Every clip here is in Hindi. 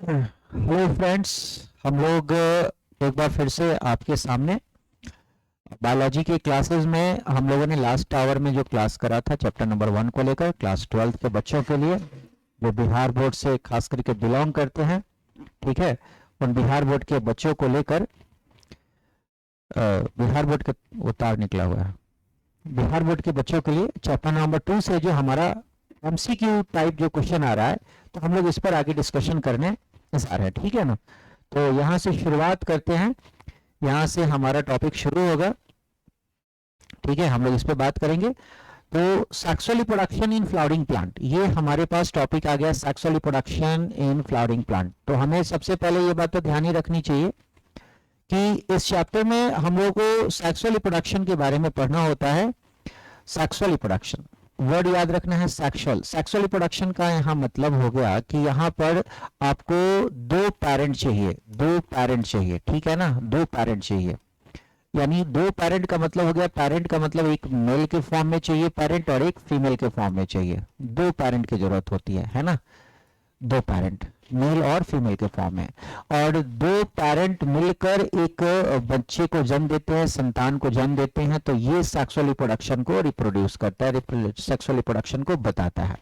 Hello friends. हम लोग एक बार फिर से आपके सामने बायोलॉजी के क्लासेस में हम लोगों ने लास्ट आवर में जो क्लास करा था चैप्टर नंबर 1 को लेकर क्लास 12 के बच्चों के लिए जो बिहार बोर्ड से खास करके बिलोंग करते हैं, ठीक है, उन बिहार बोर्ड के बच्चों को लेकर बिहार बोर्ड का उतार निकला हुआ है। बिहार बोर्ड के बच्चों के लिए चैप्टर नंबर 2 से जो हमारा एमसीक्यू टाइप जो क्वेश्चन आ रहा है, तो हम लोग इस पर आगे डिस्कशन करने जा रहे हैं, ठीक है ना। तो यहाँ से शुरुआत करते हैं, यहाँ से हमारा टॉपिक शुरू होगा, ठीक है। हम लोग इस पे बात करेंगे। तो sexual reproduction in flowering plant, ये हमारे पास टॉपिक आ गया, sexual reproduction in flowering plant. तो हमें सबसे पहले ये बात तो ध्यान ही रखनी चाहिए कि इस चैप्टर में हम लोग को सेक्सुअल रिप्रोडक्शन के बारे में पढ़ना होता है। सेक्सुअल रिप्रोडक्शन वर्ड याद रखना है, सेक्सुअल। सेक्सुअल रिप्रोडक्शन का यहाँ मतलब हो गया कि यहाँ पर आपको दो पेरेंट चाहिए, दो पेरेंट चाहिए, ठीक है ना, दो पेरेंट चाहिए। यानी दो पेरेंट का मतलब हो गया, पेरेंट का मतलब एक मेल के फॉर्म में चाहिए पेरेंट और एक फीमेल के फॉर्म में चाहिए। दो पेरेंट की जरूरत होती है ना, दो पेरेंट मेल और फीमेल के फॉर्म में। और दो पेरेंट मिलकर एक बच्चे को जन्म देते हैं, संतान को जन्म देते हैं, तो ये सेक्सुअल रिप्रोडक्शन को रिप्रोड्यूस करता है, सेक्सुअल रिप्रोडक्शन को बताता है।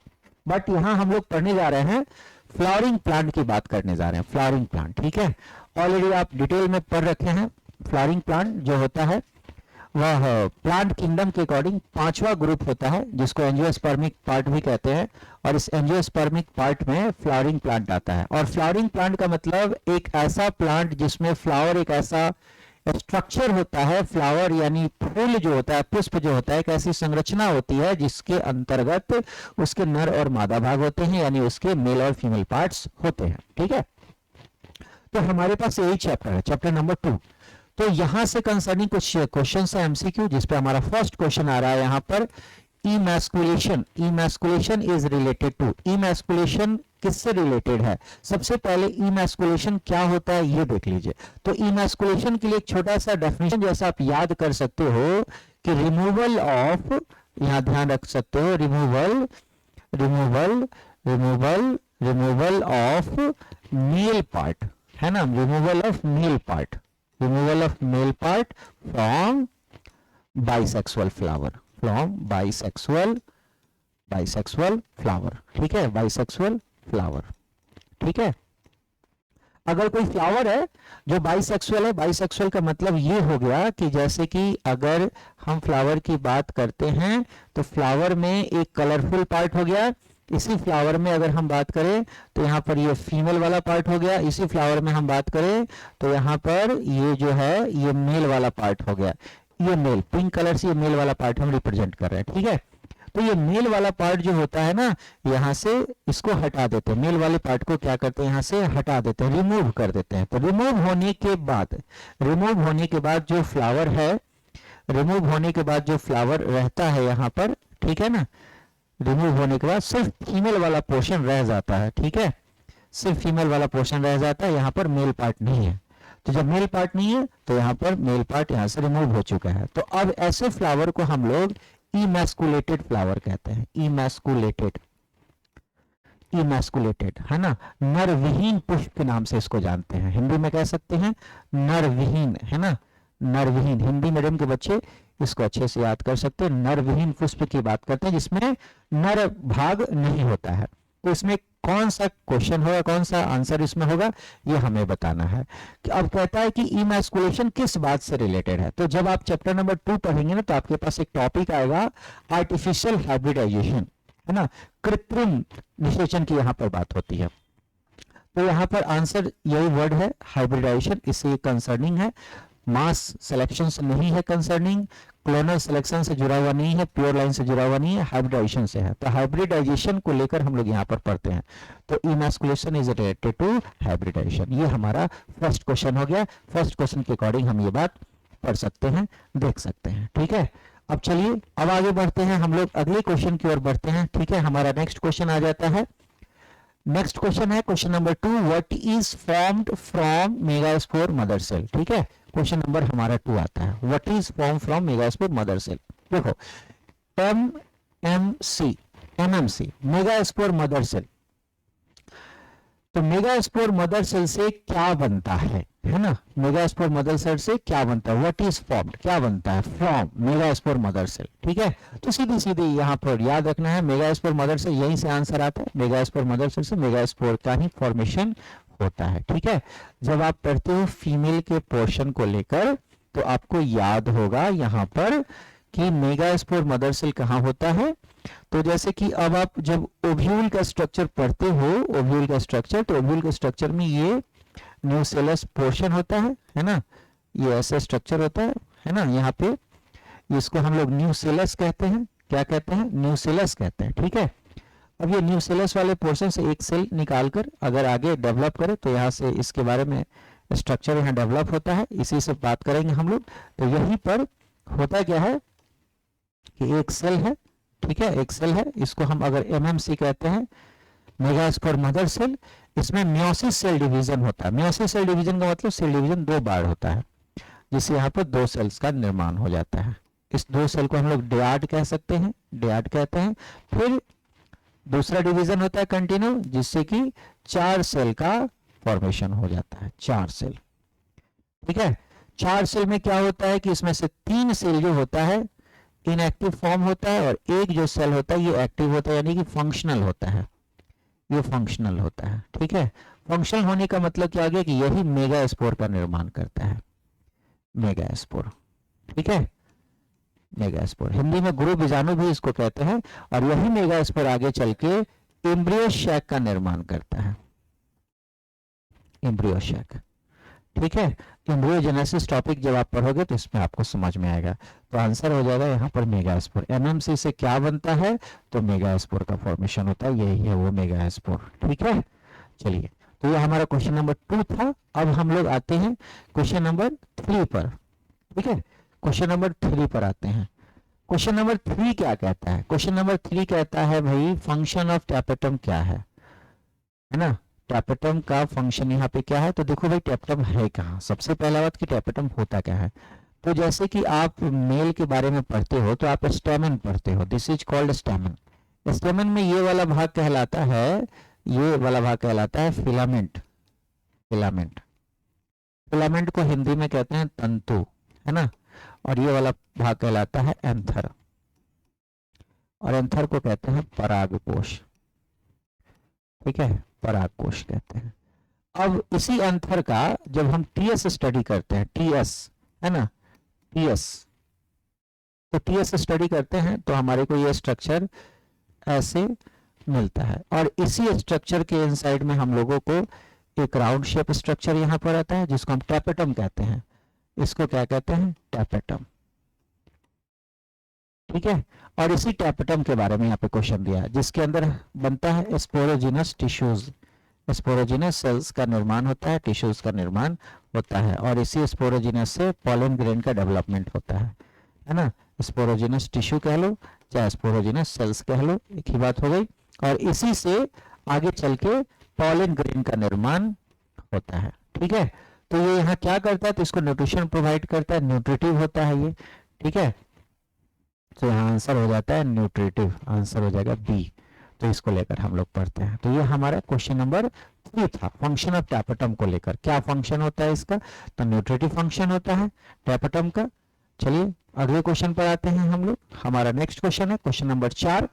बट यहाँ हम लोग पढ़ने जा रहे हैं, फ्लावरिंग प्लांट की बात करने जा रहे हैं, फ्लावरिंग प्लांट, ठीक है। ऑलरेडी आप डिटेल में पढ़ रखे हैं। फ्लावरिंग प्लांट जो होता है वह प्लांट किंगडम के अकॉर्डिंग पांचवा ग्रुप होता है, जिसको एंजियोस्पर्मिक पार्ट भी कहते हैं। और इस एंजियोस्पर्मिक पार्ट में फ्लावरिंग प्लांट आता है। और फ्लावरिंग प्लांट का मतलब एक ऐसा प्लांट जिसमें फ्लावर एक ऐसा स्ट्रक्चर होता है, फ्लावर यानी फूल जो होता है, पुष्प जो होता है, एक ऐसी संरचना होती है जिसके अंतर्गत उसके नर और मादा भाग होते हैं, यानी उसके मेल और फीमेल पार्ट्स होते हैं, ठीक है। तो हमारे पास यही चैप्टर है, चैप्टर नंबर 2। तो यहां से कंसर्निंग कुछ क्वेश्चन है एमसीक्यू, जिसपे हमारा फर्स्ट क्वेश्चन आ रहा है यहाँ पर, emasculation. Emasculation is related to, emasculation किससे रिलेटेड है? सबसे पहले इमैस्कुलेशन क्या होता है ये देख लीजिए। तो इमैस्कुलेशन के लिए एक छोटा सा डेफिनेशन जैसा आप याद कर सकते हो कि रिमूवल ऑफ, यहां ध्यान रख सकते हो, removal removal removal removal of male part, है ना, removal of male part, removal of male part from bisexual flower, from bisexual flower, ठीक है, bisexual flower, ठीक है। अगर कोई फ्लावर है जो बाइसेक्सुअल है, बाइसेक्सुअल का मतलब ये हो गया कि जैसे कि अगर हम फ्लावर की बात करते हैं तो फ्लावर में एक कलरफुल पार्ट हो गया, इसी फ्लावर में अगर हम बात करें तो यहाँ पर ये फीमेल वाला पार्ट हो गया, इसी फ्लावर में हम बात करें तो यहाँ पर ये जो है ये मेल वाला पार्ट हो गया। ये मेल, पिंक कलर से ये मेल वाला पार्ट हम रिप्रेजेंट कर रहे हैं, ठीक है। तो ये मेल वाला पार्ट जो होता है ना, यहाँ से इसको हटा देते हैं, मेल वाले पार्ट को क्या करते हैं, यहाँ से हटा देते हैं, रिमूव कर देते हैं। तो रिमूव होने के बाद, रिमूव होने के बाद जो फ्लावर है, रिमूव होने के बाद जो फ्लावर रहता है यहाँ पर, ठीक है ना, रिमूव होने के बाद सिर्फ फीमेल वाला पोर्शन रह जाता है, ठीक है, सिर्फ फीमेल वाला पोर्शन रह जाता है, यहाँ पर मेल पार्ट नहीं है। तो जब मेल पार्ट नहीं है तो यहाँ पर मेल पार्ट यहाँ से रिमूव हो चुका है। तो अब ऐसे फ्लावर को हम लोग इमैस्कुलेटेड फ्लावर कहते हैं, इमैस्कुलेटेड, इमैस्कुलेटेड, है ना, नरविहीन पुष्प के नाम से इसको जानते हैं, हिंदी में कह सकते हैं नरविहीन, है ना, नरविहीन। हिंदी मीडियम के बच्चे इसको अच्छे से याद कर सकते हैं, नरविहीन पुष्प की बात करते हैं जिसमें नर भाग नहीं होता है। तो इसमें कौन सा क्वेश्चन होगा, कौन सा आंसर इसमें होगा, ये हमें बताना है। कि अब कहता है कि इमैस्कुलेशन किस बात से रिलेटेड है। तो जब आप चैप्टर नंबर 2 पढ़ेंगे ना तो आपके पास एक टॉपिक आएगा आर्टिफिशियल हाइब्रिडाइजेशन, है ना, कृत्रिम निषेचन की यहाँ पर बात होती है। तो यहाँ पर आंसर यही वर्ड है, हाइब्रिडाइजेशन, इससे कंसर्निंग है, मास सिलेक्शन से नहीं है कंसर्निंग, क्लोनल सिलेक्शन से जुड़ा हुआ नहीं है, प्योर लाइन से जुड़ा हुआ नहीं है, हाइब्रिडाइजेशन से है। तो हाइब्रिडाइजेशन को लेकर हम लोग यहाँ पर पढ़ते हैं। तो emasculation is related to hybridization, ये हमारा फर्स्ट क्वेश्चन हो गया। फर्स्ट क्वेश्चन के अकॉर्डिंग हम ये बात पढ़ सकते हैं, देख सकते हैं, ठीक है। अब चलिए अब आगे बढ़ते हैं, हम लोग अगले क्वेश्चन की ओर बढ़ते हैं, ठीक है। हमारा नेक्स्ट क्वेश्चन आ जाता है, नेक्स्ट क्वेश्चन है question number 2, what is formed from megaspore mother cell, ठीक है। क्वेश्चन नंबर हमारा 2 आता है, what is form from megaspore mother cell. देखो MMC, MMC megaspore mother cell, तो मेगास्पोर मदर सेल से क्या बनता है ना, मेगास्पोर मदर सेल से क्या बनता है, व्हाट इज फॉर्म्ड, क्या बनता है फ्रॉम मेगास्पोर मदर सेल। ठीक है, तो सीधी सीधी यहाँ पर याद रखना है मेगास्पोर मदर सेल, यहीं से आंसर आता है, मेगास्पोर मदर सेल से मेगास्पोर का ही फॉर्मेशन होता है। ठीक है, जब आप पढ़ते हो फीमेल के पोर्शन को लेकर तो आपको याद होगा यहाँ पर कि मेगास्पोर मदर सेल कहाँ होता है। तो जैसे कि अब आप जब ओव्यूल का स्ट्रक्चर पढ़ते हो, ओव्यूल का स्ट्रक्चर, तो ओव्यूल के स्ट्रक्चर में ये न्यूसेलस पोर्शन होता है ना, ये ऐसा स्ट्रक्चर होता है ना, यहाँ पे इसको हम लोग न्यूसेलस कहते हैं। क्या कहते हैं, न्यूसेलस कहते हैं। ठीक है, अब ये न्यूसेलस वाले पोर्शन से एक सेल निकालकर अगर आगे डेवलप करें तो यहाँ से इसके बारे में स्ट्रक्चर यहाँ डेवलप होता है, इसी से बात करेंगे हम लोग। तो यहीं पर होता क्या है कि एक सेल है, ठीक है, एक सेल है, इसको हम अगर एमएमसी कहते हैं, मेगास्पोर मदर सेल, इसमें मियोसिस सेल डिवीजन होता है। मियोसिस सेल डिवीजन का मतलब सेल डिवीजन दो बार होता है, जिससे यहाँ पर दो सेल्स का निर्माण हो जाता है। इस दो सेल को हम लोग डियाड कह सकते हैं, डियाड कहते हैं। फिर दूसरा डिवीजन होता है कंटिन्यू, जिससे कि चार सेल का फॉर्मेशन हो जाता है, चार सेल। ठीक है, चार सेल में क्या होता है कि इसमें से तीन सेल जो होता है इनएक्टिव फॉर्म होता है और एक जो सेल होता है ये एक्टिव होता है, यानी कि फंक्शनल होता है, ये फंक्शनल होता है। ठीक है, फंक्शनल होने का मतलब क्या गया कि यही मेगास्पोर का निर्माण करता है, मेगास्पोर। ठीक है, मेगास्पोर हिंदी में गुरु बीजाणु भी इसको कहते हैं, और यही मेगास्पोर आगे चल के एम्ब्रियो शैक का निर्माण करता है, एम्ब्रियो शैक। ठीक है, एम्ब्रियोजेनेसिस टॉपिक जब आप पढ़ोगे तो इसमें आपको समझ में आएगा। तो आंसर हो जाएगा यहाँ पर मेगास्पोर। एमएमसी से क्या बनता है, तो मेगास्पोर का फॉर्मेशन होता है, यही है वो मेगास्पोर। ठीक है, चलिए, तो ये हमारा क्वेश्चन नंबर 2 था। अब हम लोग आते हैं क्वेश्चन नंबर 3 पर। ठीक है, क्वेश्चन नंबर 3 पर आते हैं। क्वेश्चन नंबर 3 क्या कहता है, क्वेश्चन नंबर 3 कहता है भाई फंक्शन ऑफ टैपेटम क्या है ना, टैपेटम का फंक्शन यहाँ पे क्या है। तो देखो भाई टैपेटम है कहाँ, सबसे पहला बात कि टैपेटम होता क्या है। तो जैसे कि आप मेल के बारे में पढ़ते हो तो आप स्टेमन पढ़ते हो, दिस इज कॉल्ड स्टेमन। स्टेमन में ये वाला भाग कहलाता है, ये वाला भाग कहलाता है फिलामेंट। फिलामेंट, फिलामेंट को हिंदी में कहते हैं तंतु, है ना, और ये वाला भाग कहलाता है एंथर, और एंथर को कहते हैं परागकोश। ठीक है, परागकोश कहते हैं। अब इसी एंथर का जब हम टीएस स्टडी करते हैं, टीएस है ना, टीएस, तो टीएस स्टडी करते हैं तो हमारे को ये स्ट्रक्चर ऐसे मिलता है, और इसी स्ट्रक्चर के इनसाइड में हम लोगों को एक राउंड शेप स्ट्रक्चर यहाँ पर आता है जिसको हम टैपेटम कहते हैं। इसको क्या कहते हैं, टैपेटम। ठीक है, और इसी टैपेटम के बारे में यहाँ पे क्वेश्चन दिया है, जिसके अंदर बनता है स्पोरोजिनस टिश्यूज, स्पोरोजिनस सेल्स का निर्माण होता है, टिश्यूज का निर्माण होता है, और इसी स्पोरोजिनस से पॉलन ग्रेन का डेवलपमेंट होता है ना। स्पोरोजिनस टिश्यू कह लो चाहे स्पोरोजिनस सेल्स कह लो, एक ही बात हो गई। और इसी से आगे चल के पॉलन ग्रेन का निर्माण होता है। ठीक है, तो ये यहाँ क्या करता है, तो इसको न्यूट्रिशन प्रोवाइड करता है, न्यूट्रिटिव होता है ये। ठीक है, तो यहाँ आंसर हो जाता है न्यूट्रिटिव, आंसर हो जाएगा बी। तो इसको लेकर हम लोग पढ़ते हैं। तो ये हमारा क्वेश्चन नंबर 3 था, फंक्शन ऑफ टैपेटम को लेकर। क्या फंक्शन होता है इसका, तो न्यूट्रिटिव फंक्शन होता है टैपेटम का। चलिए अगले क्वेश्चन पर आते हैं हम लोग। हमारा नेक्स्ट क्वेश्चन है क्वेश्चन नंबर 4,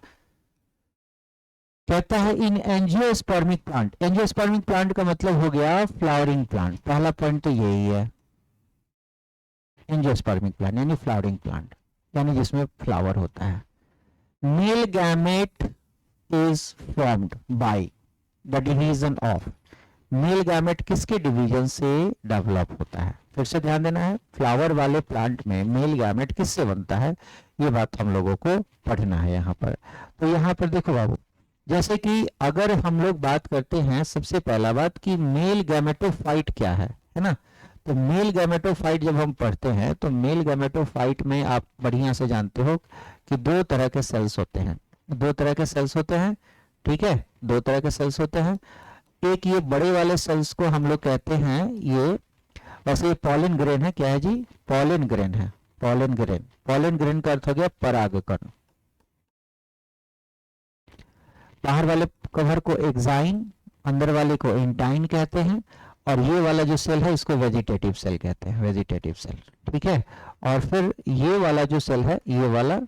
कहता है इन एंजियोस्पर्मिक प्लांट। एंजियोस्पर्मिक प्लांट का मतलब हो गया फ्लावरिंग प्लांट, पहला पॉइंट तो यही है, एंजियोस्पर्मिक प्लांट यानी फ्लावरिंग प्लांट, यानी जिसमें फ्लावर होता है। Male gamete is formed by the division of, male gamete किसके डिवीजन से डेवलप होता है। फिर से ध्यान देना है, फ्लावर वाले प्लांट में मेल गैमेट किससे बनता है, ये बात हम लोगों को पढ़ना है यहाँ पर। तो यहाँ पर देखो बाबू, जैसे कि अगर हम लोग बात करते हैं सबसे पहला बात कि मेल गैमेटोफाइट क्या है ना। तो मेल गैमेटोफाइट जब हम पढ़ते हैं तो मेल गैमेटोफाइट में आप बढ़िया से जानते हो कि दो तरह के सेल्स होते हैं, दो तरह के सेल्स होते हैं। ठीक है, दो तरह के सेल्स होते हैं। एक ये बड़े वाले सेल्स को हम लोग कहते हैं, ये वैसे ये पॉलन ग्रेन है, क्या है जी, पॉलन ग्रेन है, पॉलन ग्रेन। पॉलन ग्रेन का अर्थ हो गया परागकण। बाहर वाले कवर को एक्साइन अंदर वाले को इंटाइन कहते हैं, और ये वाला जो सेल है इसको वेजिटेटिव सेल कहते हैं, वेजिटेटिव सेल, ठीक है। और फिर ये वाला जो सेल है, ये वाला,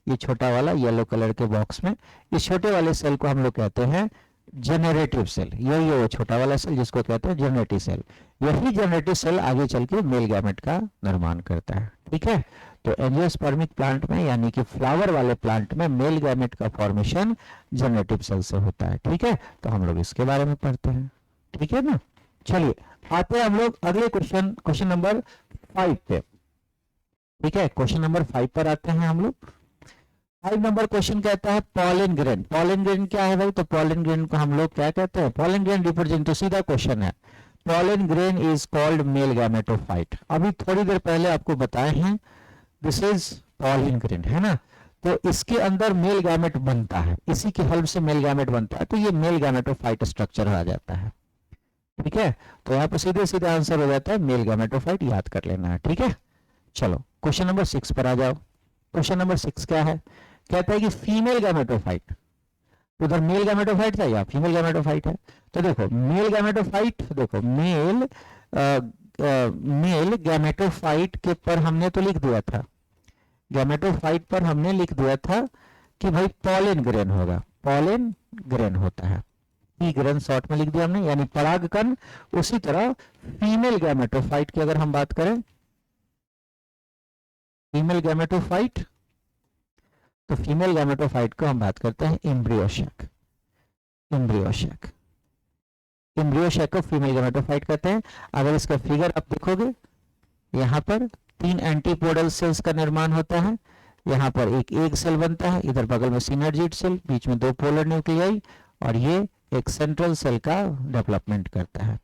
ये छोटा वाला येलो कलर के बॉक्स में, इस छोटे वाले सेल को हम लोग कहते हैं जनरेटिव सेल। यही है वो छोटा वाला सेल जिसको कहते हैं जनरेटिव सेल। यही जनरेटिव सेल आगे चल के मेल गैमेट का निर्माण करता है, ठीक है। तो एंजियोस्पर्मिक प्लांट में यानी कि फ्लावर वाले प्लांट में मेल गैमेट का फॉर्मेशन जनरेटिव सेल से होता है, ठीक है। तो हम लोग इसके बारे में पढ़ते हैं, ठीक है ना। चलिए आते हैं हम लोग अगले क्वेश्चन, क्वेश्चन नंबर 5 पे, ठीक है। क्वेश्चन नंबर 5 पर आते हैं हम लोग। 5 नंबर क्वेश्चन कहता है पॉलन ग्रेन। पॉलन ग्रेन क्या है भाई? तो पॉलन ग्रेन को हम लोग क्या कहते हैं? पॉलन ग्रेन रिप्रेजेंट, सीधा क्वेश्चन है, pollen grain is called male gametophyte. अभी थोड़ी देर पहले आपको बताए हैं दिस इज पॉलन ग्रेन, है ना। तो इसके अंदर मेल गैमेट बनता है, इसी की हेल्प से मेल गैमेट बनता है, तो ये मेल गैमेटोफाइट स्ट्रक्चर आ जाता है, ठीक है। तो यहाँ पर सीधे सीधे आंसर हो जाता है मेल गैमेटोफाइट, याद कर लेना है, ठीक है। चलो क्वेश्चन नंबर 6 पर आ जाओ। क्वेश्चन नंबर 6 क्या है? कहता है कि फीमेल गैमेटोफाइट, उधर मेल गैमेटोफाइट था या फीमेल गैमेटोफाइट है। तो देखो मेल गैमेटोफाइट, देखो मेल गैमेटोफाइट के पर हमने तो लिख दिया था, गैमेटोफाइट पर हमने लिख दिया था कि भाई पॉलन ग्रेन होगा, पॉलन ग्रेन होता है, पी ग्रेन शॉर्ट में लिख दिया हमने, यानी परागकण। उसी तरह फीमेल गैमेटोफाइट की अगर हम बात करें, फीमेल गैमेटोफाइट, तो फीमेल गैमेटोफाइट को हम बात करते हैं एम्ब्रियोशैक, एम्ब्रियोशैक, एम्ब्रियोशैक को फीमेल गैमेटोफाइट कहते हैं। अगर इसका फिगर आप देखोगे, यहाँ पर 3 एंटीपोडल सेल्स का निर्माण होता है, यहाँ पर एक एग सेल बनता है, इधर बगल में सिनर्जिड सेल, बीच में 2 पोलर न्यूक्लियाई, और ये एक सेंट्रल सेल का डेवलपमेंट करता है,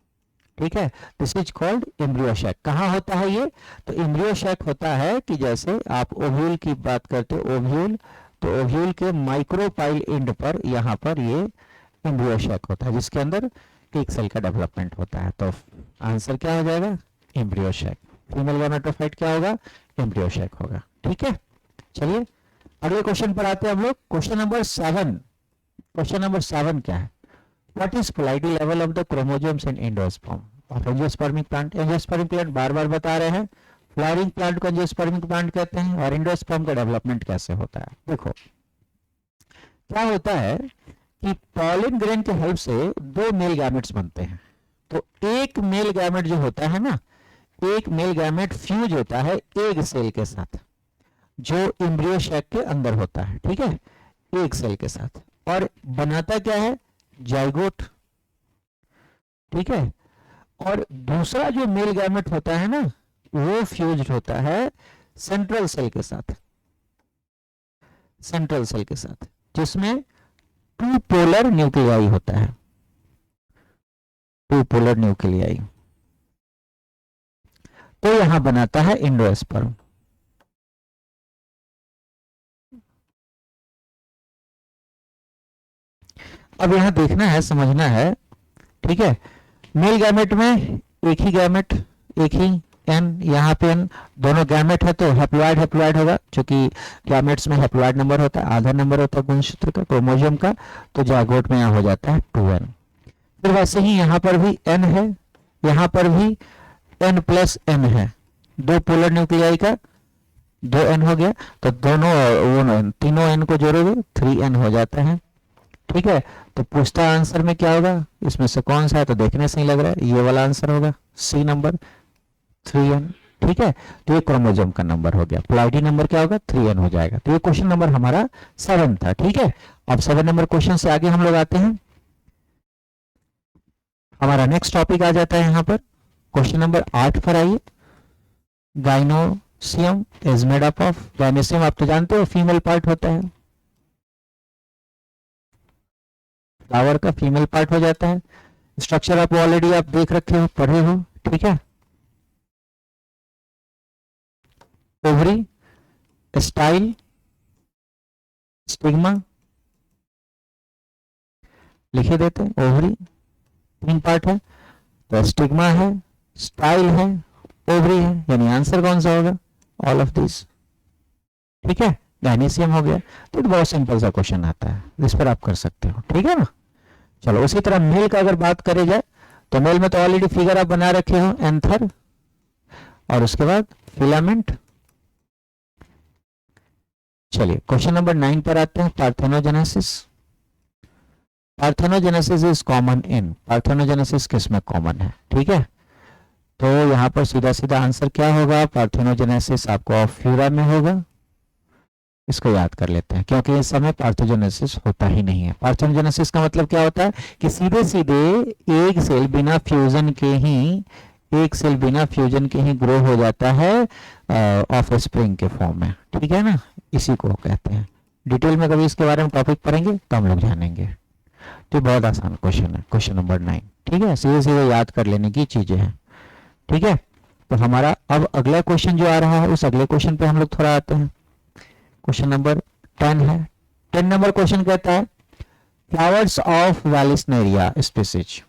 ठीक है। This is called embryo sac. कहाँ होता है ये? तो एम्ब्रियोशैक होता है कि जैसे आप ओव्यूल की बात करते हो, ओव्यूल, तो ओव्यूल के माइक्रोपाइल एंड पर यहाँ पर ये एम्ब्रियोशैक होता है, जिसके अंदर एक सेल का डेवलपमेंट होता है। तो आंसर क्या हो जाएगा? एम्ब्रियोशैक। फीमेल गैमेटोफाइट क्या होगा? एम्ब्रियोशैक होगा, ठीक है। चलिए अगले क्वेश्चन पर आते हैं हम लोग। Question number 7। क्वेश्चन नंबर 7 क्या है? What is polarity level of the chromosomes in endosperm of angiospermic plant? Angiospermic plant बार बार बता रहे हैं, फ्लावरिंग प्लांट को एंजियोस्पर्मिक प्लांट कहते हैं, और एंडोस्पर्म का डेवलपमेंट कैसे होता है। देखो क्या होता है कि पॉलन ग्रेन के हेल्प से 2 मेल गैमेट्स बनते हैं। तो एक मेल गैमेट जो होता है ना, एक मेल गैमेट फ्यूज होता है एग सेल के साथ, जो एम्ब्रियोशैक के अंदर होता है, ठीक है, एग सेल के साथ, और बनाता क्या है? जाइगोट, ठीक है। और दूसरा जो मेल गैमेट होता है ना, वो फ्यूज्ड होता है सेंट्रल सेल के साथ, सेंट्रल सेल के साथ, जिसमें 2 पोलर न्यूक्लियाई होता है, 2 पोलर न्यूक्लियाई। तो यहां बनाता है एंडोस्पर्म। अब यहां देखना है, समझना है, ठीक है। मेल गैमेट में एक ही गैमेट, एक ही एन, यहाँ पे एन, दोनों गैमेट है तो हैप्लॉइड हैप्लॉइड होगा, क्योंकि गैमेट्स में हैप्लॉइड नंबर होता है, आधा नंबर होता है गुणसूत्र का, क्रोमोसोम का, तो जाइगोट में यहाँ हो जाता है 2n। फिर वैसे ही यहाँ पर भी n है, यहाँ पर भी n प्लस n है, 2 पोलर न्यूक्लियाई का 2n हो गया, तो दोनों तीनों n को जोड़ोगे 3n हो जाता है, ठीक है। तो पूछता आंसर में क्या होगा, इसमें से कौन सा है? तो देखने से ही लग रहा है ये वाला आंसर होगा, सी नंबर 3n, ठीक है। तो ये क्रोमोसोम का नंबर हो गया, पोलैरिटी नंबर क्या होगा? 3n हो जाएगा। तो ये क्वेश्चन नंबर हमारा 7 था, ठीक है। अब 7 नंबर क्वेश्चन से आगे हम लोग आते हैं, हमारा नेक्स्ट टॉपिक आ जाता है यहाँ पर क्वेश्चन नंबर 8 पर आइए। Gynoecium is made up of, gynoecium आप तो जानते हो फीमेल पार्ट होता है, फ्लावर का फीमेल पार्ट हो जाता है। स्ट्रक्चर आप ऑलरेडी आप देख रखे हो, पढ़े हो, ठीक है। ओवरी, स्टाइल, स्टिग्मा, लिखे देते हैं। ओवरी 3 पार्ट है, तो स्टिग्मा है, स्टाइल है, ओवरी है, यानी आंसर कौन सा होगा? ऑल ऑफ दिस, ठीक है। गाइनोसियम हो गया। तो बहुत सिंपल सा क्वेश्चन आता है, इस पर आप कर सकते हो, ठीक है ना। चलो उसी तरह मेल का अगर बात करें जाए तो मेल में तो ऑलरेडी फिगर आप बना रखे हो, एंथर और उसके बाद फिलामेंट। चलिए क्वेश्चन नंबर 9 पर आते हैं, parthenogenesis. Parthenogenesis is common in, parthenogenesis किसमें कॉमन है, ठीक है। तो यहां पर सीधा सीधा आंसर क्या होगा, पार्थेनोजेनेसिस आपको ऑफ्यूरा में होगा। इसको याद कर लेते हैं क्योंकि इस समय पार्थेनोजेनेसिस होता ही नहीं है। पार्थेनोजेनेसिस का मतलब क्या होता है कि सीधे सीधे एक सेल बिना फ्यूजन के ही, एक सेल बिना फ्यूजन के ही ग्रो हो जाता है ऑफ स्प्रिंग के फॉर्म में, ठीक है ना, इसी को कहते हैं। डिटेल में कभी इसके बारे में टॉपिक पढ़ेंगे तो हम लोग जानेंगे। तो बहुत आसान क्वेश्चन है, क्वेश्चन नंबर 9, ठीक है, सीधे सीधे याद कर लेने की चीजें हैं, ठीक है। तो हमारा अब अगला क्वेश्चन जो आ रहा है उस अगले क्वेश्चन पे हम लोग थोड़ा आते हैं। क्वेश्चन नंबर 10 है। 10 नंबर क्वेश्चन कहता है flowers of vallisneria species,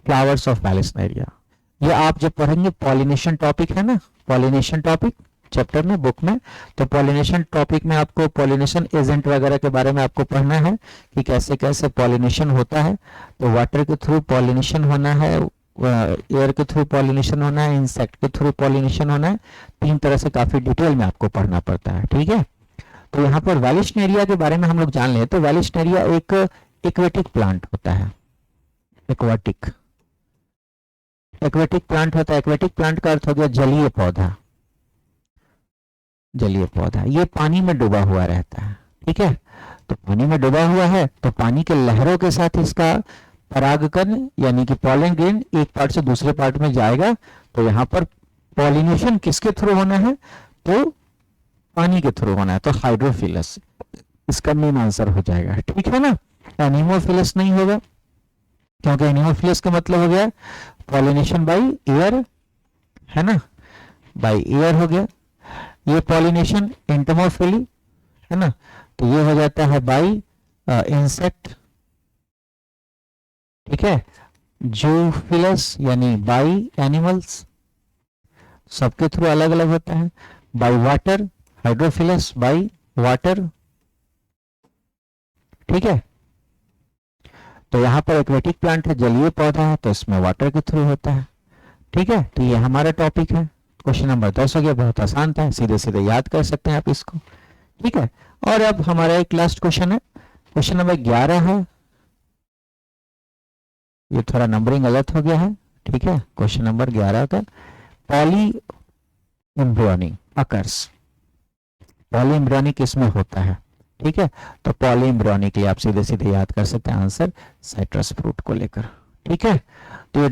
flowers of vallisneria. ये आप जब पढ़ेंगे पॉलिनेशन टॉपिक है ना, पॉलिनेशन टॉपिक चैप्टर में बुक में, तो पॉलिनेशन टॉपिक में आपको पॉलिनेशन एजेंट वगैरह के बारे में आपको पढ़ना है कि कैसे कैसे पॉलिनेशन होता है। तो वाटर के थ्रू पॉलिनेशन होना है, एयर के थ्रू पॉलिनेशन होना है, इंसेक्ट के थ्रू पॉलिनेशन होना है, 3 तरह से काफी डिटेल में आपको पढ़ना पड़ता है, ठीक है। तो यहाँ पर वैलिस्नेरिया के बारे में हम लोग जान लें तो वैलिस्नेरिया एक एक्वेटिक प्लांट होता है, एक्वाटिक, एक्वेटिक प्लांट होता है। एक्वेटिक प्लांट का अर्थ हो गया जलीय पौधा, जलीय पौधा। ये पानी में डूबा हुआ रहता है, ठीक है। तो पानी में डूबा हुआ है तो पानी के लहरों के साथ इसका परागकण यानी कि पॉलन ग्रेन एक पार्ट से दूसरे पार्ट में जाएगा। तो यहाँ पर पॉलिनेशन किसके थ्रू होना है, तो पानी के थ्रू होना है, तो हाइड्रोफिलस इसका मेन आंसर हो जाएगा, ठीक है ना। एनिमोफिलस नहीं होगा क्योंकि एनिमोफिलस का मतलब हो गया पॉलिनेशन बाय एयर, है ना, बाय एयर हो गया। ये पॉलिनेशन एंटोमोफिली है ना, तो ये हो जाता है बाय इंसेक्ट, ठीक है। जूफिलस यानी बाय एनिमल्स, सबके थ्रू अलग अलग होता है। By water, hydrophilous by water, ठीक है। तो यहां पर एक्वेटिक प्लांट है, जलीय पौधा है, तो इसमें वाटर के थ्रू होता है, ठीक है। तो ये हमारा टॉपिक है। क्वेश्चन नंबर 10 हो गया, बहुत आसान था, सीधे सीधे याद कर सकते हैं आप इसको, ठीक है। और अब हमारा एक लास्ट क्वेश्चन है, क्वेश्चन नंबर 11 है। ये थोड़ा नंबरिंग गलत हो गया है, ठीक है। क्वेश्चन नंबर 11 का poly embryony occurs, poly embryony किसमें होता है, ठीक है। तो पॉली एम्ब्रियोनी के लिए आप सीधे सीधे याद कर सकते हैं आंसर साइट्रस फ्रूट को लेकर, ठीक है। तो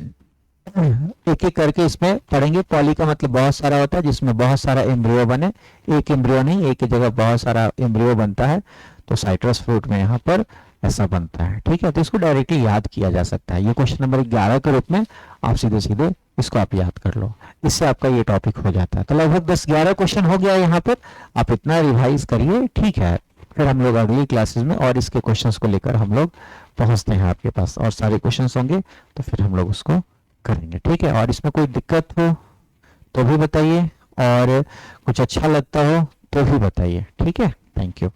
एक एक करके इसमें पढ़ेंगे। पॉली का मतलब बहुत सारा होता है जिसमें बहुत सारा एम्ब्रियो बने, एक एम्ब्रियो नहीं, एक ही जगह बहुत सारा एम्ब्रियो बनता है। तो साइट्रस फ्रूट में यहाँ पर ऐसा बनता है, ठीक है। तो इसको डायरेक्टली याद किया जा सकता है। ये क्वेश्चन नंबर 11 के रूप में आप सीधे सीधे इसको आप याद कर लो, इससे आपका ये टॉपिक हो जाता है। तो लगभग 10-11 क्वेश्चन हो गया यहाँ पर, आप इतना रिवाइज करिए, ठीक है। फिर हम लोग अगली क्लासेस में और इसके क्वेश्चंस को लेकर हम लोग पहुंचते हैं आपके पास, और सारे क्वेश्चंस होंगे तो फिर हम लोग उसको करेंगे, ठीक है। और इसमें कोई दिक्कत हो तो भी बताइए, और कुछ अच्छा लगता हो तो भी बताइए, ठीक है। Thank you.